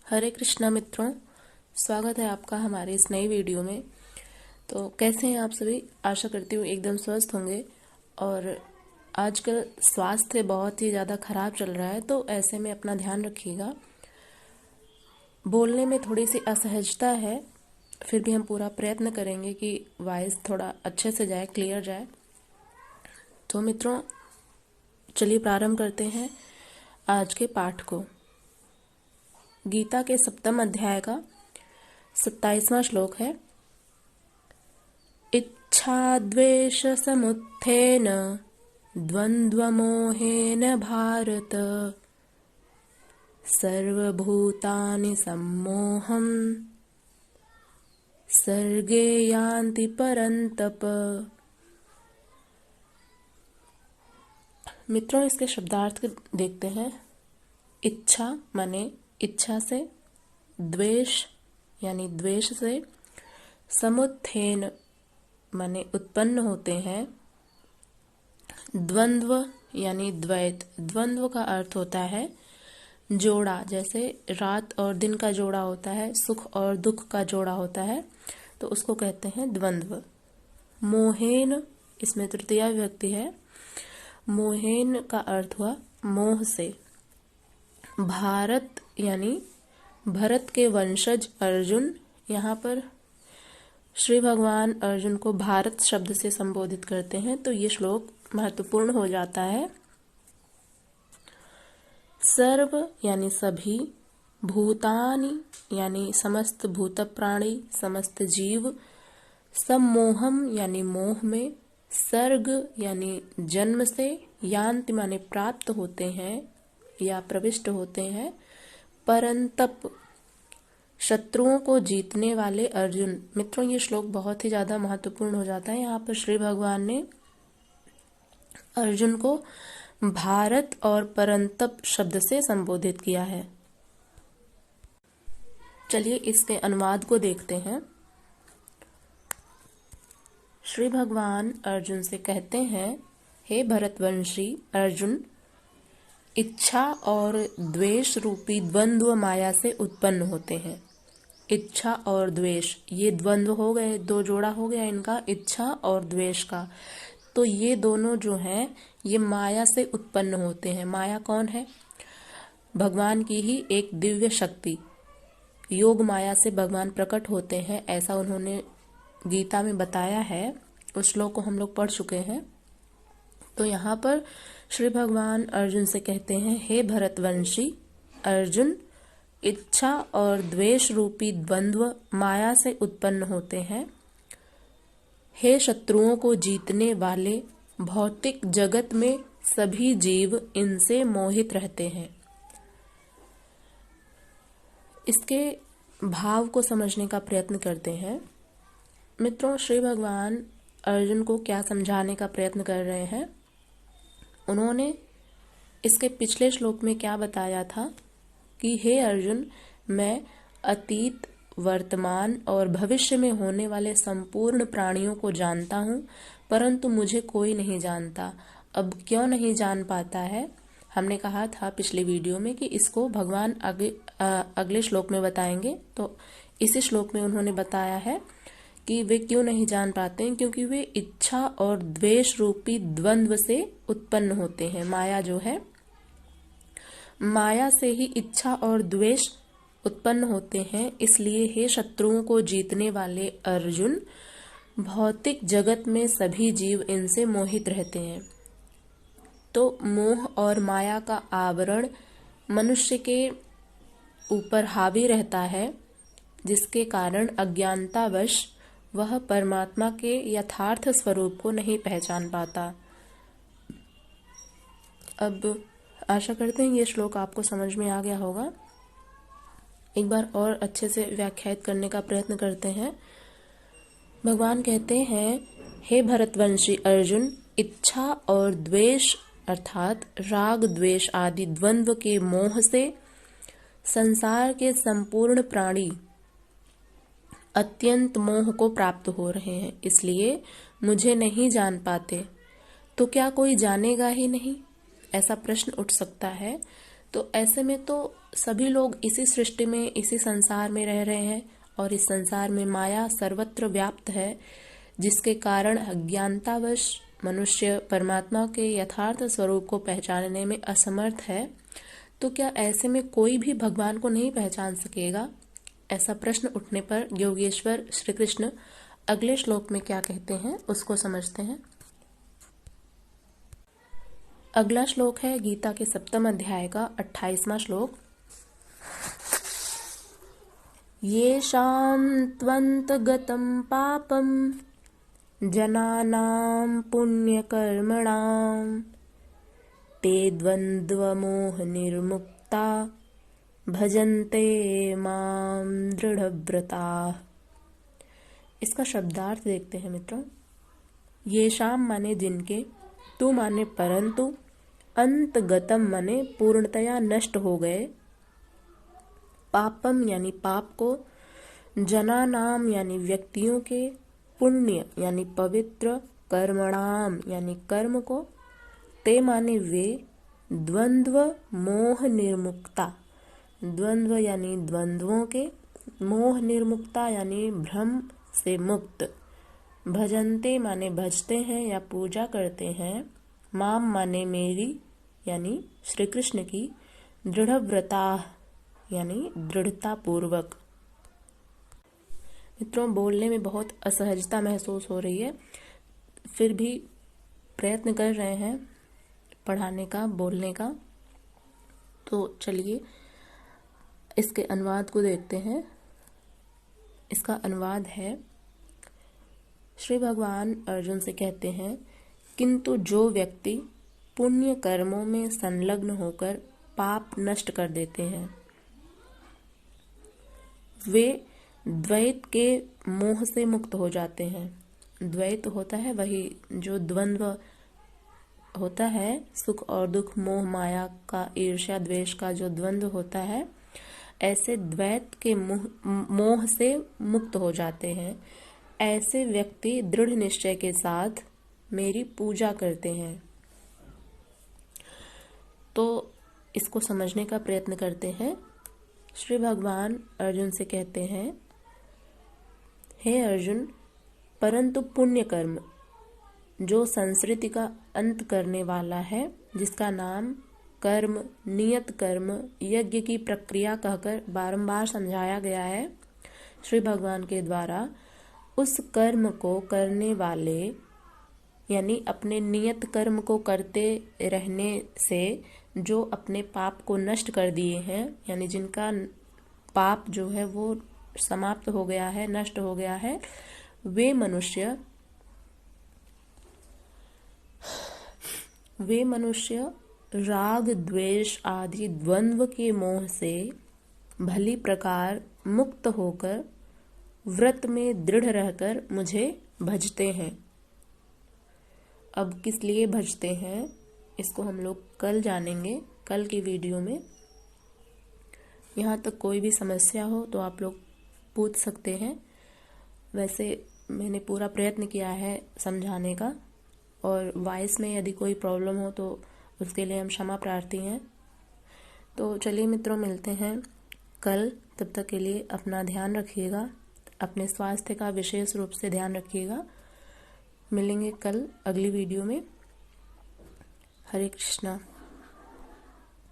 हरे कृष्णा मित्रों, स्वागत है आपका हमारे इस नई वीडियो में। तो कैसे हैं आप सभी? आशा करती हूँ एकदम स्वस्थ होंगे। और आजकल स्वास्थ्य बहुत ही ज़्यादा खराब चल रहा है, तो ऐसे में अपना ध्यान रखिएगा। बोलने में थोड़ी सी असहजता है, फिर भी हम पूरा प्रयत्न करेंगे कि वॉइस थोड़ा अच्छे से जाए, क्लियर जाए। तो मित्रों, चलिए प्रारंभ करते हैं आज के पाठ को। गीता के 7वें अध्याय का 27वां श्लोक है। इच्छा द्वेष समुत्थेन द्वन्द्वमोहेन भारत सर्वभूतानि सम्मोहं सर्गे यान्ति परन्तप। मित्रों, इसके शब्दार्थ देखते हैं। इच्छा माने इच्छा से, द्वेष यानी द्वेष से, समुत्थेन माने उत्पन्न होते हैं, द्वंद्व यानी द्वैत। द्वंद्व का अर्थ होता है जोड़ा, जैसे रात और दिन का जोड़ा होता है, सुख और दुख का जोड़ा होता है, तो उसको कहते हैं द्वंद्व। मोहेन, इसमें तृतीया विभक्ति है। मोहेन का अर्थ हुआ मोह से। भारत यानी भरत के वंशज अर्जुन, यहाँ पर श्री भगवान अर्जुन को भारत शब्द से संबोधित करते हैं, तो ये श्लोक महत्वपूर्ण हो जाता है। सर्व यानी सभी, भूतानि यानी समस्त भूत प्राणी, समस्त जीव, सम्मोहम यानी मोह में, सर्ग यानी जन्म से, यान्ति माने प्राप्त होते हैं या प्रविष्ट होते हैं, परंतप शत्रुओं को जीतने वाले अर्जुन। मित्रों, ये श्लोक बहुत ही ज्यादा महत्वपूर्ण हो जाता है। यहाँ पर श्री भगवान ने अर्जुन को भारत और परंतप शब्द से संबोधित किया है। चलिए इसके अनुवाद को देखते हैं। श्री भगवान अर्जुन से कहते हैं, हे भरतवंशी अर्जुन, इच्छा और द्वेष रूपी द्वंद्व माया से उत्पन्न होते हैं। इच्छा और द्वेष, ये द्वंद्व हो गए, दो जोड़ा हो गया इनका, इच्छा और द्वेष का। तो ये दोनों जो हैं, ये माया से उत्पन्न होते हैं। माया कौन है? भगवान की ही एक दिव्य शक्ति, योग माया से भगवान प्रकट होते हैं, ऐसा उन्होंने गीता में बताया है। उस श्लोक को हम लोग पढ़ चुके हैं। तो यहाँ पर श्री भगवान अर्जुन से कहते हैं, हे भरतवंशी अर्जुन, इच्छा और द्वेष रूपी द्वंद्व माया से उत्पन्न होते हैं। हे शत्रुओं को जीतने वाले भौतिक जगत में सभी जीव इनसे मोहित रहते हैं। इसके भाव को समझने का प्रयत्न करते हैं। मित्रों, श्री भगवान अर्जुन को क्या समझाने का प्रयत्न कर रहे हैं? उन्होंने इसके पिछले श्लोक में क्या बताया था कि हे अर्जुन, मैं अतीत, वर्तमान और भविष्य में होने वाले संपूर्ण प्राणियों को जानता हूँ, परंतु मुझे कोई नहीं जानता। अब क्यों नहीं जान पाता है? हमने कहा था पिछले वीडियो में कि इसको भगवान अगले श्लोक में बताएंगे। तो इसी श्लोक में उन्होंने बताया है कि वे क्यों नहीं जान पाते हैं, क्योंकि वे इच्छा और द्वेष रूपी द्वंद्व से उत्पन्न होते हैं। माया जो है, माया से ही इच्छा और द्वेष उत्पन्न होते हैं। इसलिए हे शत्रुओं को जीतने वाले अर्जुन, भौतिक जगत में सभी जीव इनसे मोहित रहते हैं। तो मोह और माया का आवरण मनुष्य के ऊपर हावी रहता है, जिसके कारण अज्ञानतावश वह परमात्मा के यथार्थ स्वरूप को नहीं पहचान पाता। अब आशा करते हैं ये श्लोक आपको समझ में आ गया होगा। एक बार और अच्छे से व्याख्यायित करने का प्रयत्न करते हैं। भगवान कहते हैं, हे भरतवंशी अर्जुन, इच्छा और द्वेष अर्थात राग द्वेष आदि द्वंद्व के मोह से संसार के संपूर्ण प्राणी अत्यंत मोह को प्राप्त हो रहे हैं, इसलिए मुझे नहीं जान पाते। तो क्या कोई जानेगा ही नहीं? ऐसा प्रश्न उठ सकता है। तो ऐसे में तो सभी लोग इसी सृष्टि में, इसी संसार में रह रहे हैं और इस संसार में माया सर्वत्र व्याप्त है, जिसके कारण अज्ञानतावश मनुष्य परमात्मा के यथार्थ स्वरूप को पहचानने में असमर्थ है। तो क्या ऐसे में कोई भी भगवान को नहीं पहचान सकेगा? ऐसा प्रश्न उठने पर योगेश्वर श्री कृष्ण अगले श्लोक में क्या कहते हैं उसको समझते हैं। अगला श्लोक है गीता के 7वें अध्याय का 28वां श्लोक। येषां त्वन्तगतं पापं जनानां पुण्यकर्मणां ते द्वन्द्वमोहनिर्मुक्ता भजन्ते मां दृढ़व्रताः। इसका शब्दार्थ देखते हैं मित्रों। येषाम माने जिनके, तु माने परंतु, अंतगतम माने पूर्णतया नष्ट हो गए, पापम यानी पाप को, जनानाम यानी व्यक्तियों के, पुण्य यानी पवित्र, कर्मणाम यानी कर्म को, ते माने वे, द्वंद्व मोह निर्मुक्ता, द्वंद्व यानी द्वंद्वों के, मोह निर्मुक्ता यानी भ्रम से मुक्त, भजन्ते माने भजते हैं या पूजा करते हैं, माम माने मेरी यानी श्री कृष्ण की, दृढ़व्रता यानी दृढ़ता पूर्वक। मित्रों, बोलने में बहुत असहजता महसूस हो रही है, फिर भी प्रयत्न कर रहे हैं पढ़ाने का, बोलने का। तो चलिए इसके अनुवाद को देखते हैं। इसका अनुवाद है, श्री भगवान अर्जुन से कहते हैं, किंतु जो व्यक्ति पुण्य कर्मों में संलग्न होकर पाप नष्ट कर देते हैं, वे द्वैत के मोह से मुक्त हो जाते हैं। द्वैत होता है वही जो द्वंद्व होता है, सुख और दुख, मोह माया का, ईर्ष्या द्वेष का जो द्वंद्व होता है, ऐसे द्वैत के मोह से मुक्त हो जाते हैं। ऐसे व्यक्ति दृढ़ निश्चय के साथ मेरी पूजा करते हैं। तो इसको समझने का प्रयत्न करते हैं। श्री भगवान अर्जुन से कहते हैं, हे अर्जुन, परंतु पुण्य कर्म जो संस्कृति का अंत करने वाला है, जिसका नाम कर्म, नियत कर्म, यज्ञ की प्रक्रिया कहकर बारंबार समझाया गया है श्री भगवान के द्वारा, उस कर्म को करने वाले यानी अपने नियत कर्म को करते रहने से जो अपने पाप को नष्ट कर दिए हैं, यानी जिनका पाप जो है वो समाप्त हो गया है, नष्ट हो गया है, वे मनुष्य राग द्वेष आदि द्वंद्व के मोह से भली प्रकार मुक्त होकर व्रत में दृढ़ रहकर मुझे भजते हैं। अब किस लिए भजते हैं इसको हम लोग कल जानेंगे, कल की वीडियो में। यहाँ तक कोई भी समस्या हो तो आप लोग पूछ सकते हैं। वैसे मैंने पूरा प्रयत्न किया है समझाने का, और वॉइस में यदि कोई प्रॉब्लम हो तो उसके लिए हम क्षमा प्रार्थी हैं। तो चलिए मित्रों, मिलते हैं कल। तब तक के लिए अपना ध्यान रखिएगा, अपने स्वास्थ्य का विशेष रूप से ध्यान रखिएगा। मिलेंगे कल अगली वीडियो में। हरे कृष्णा।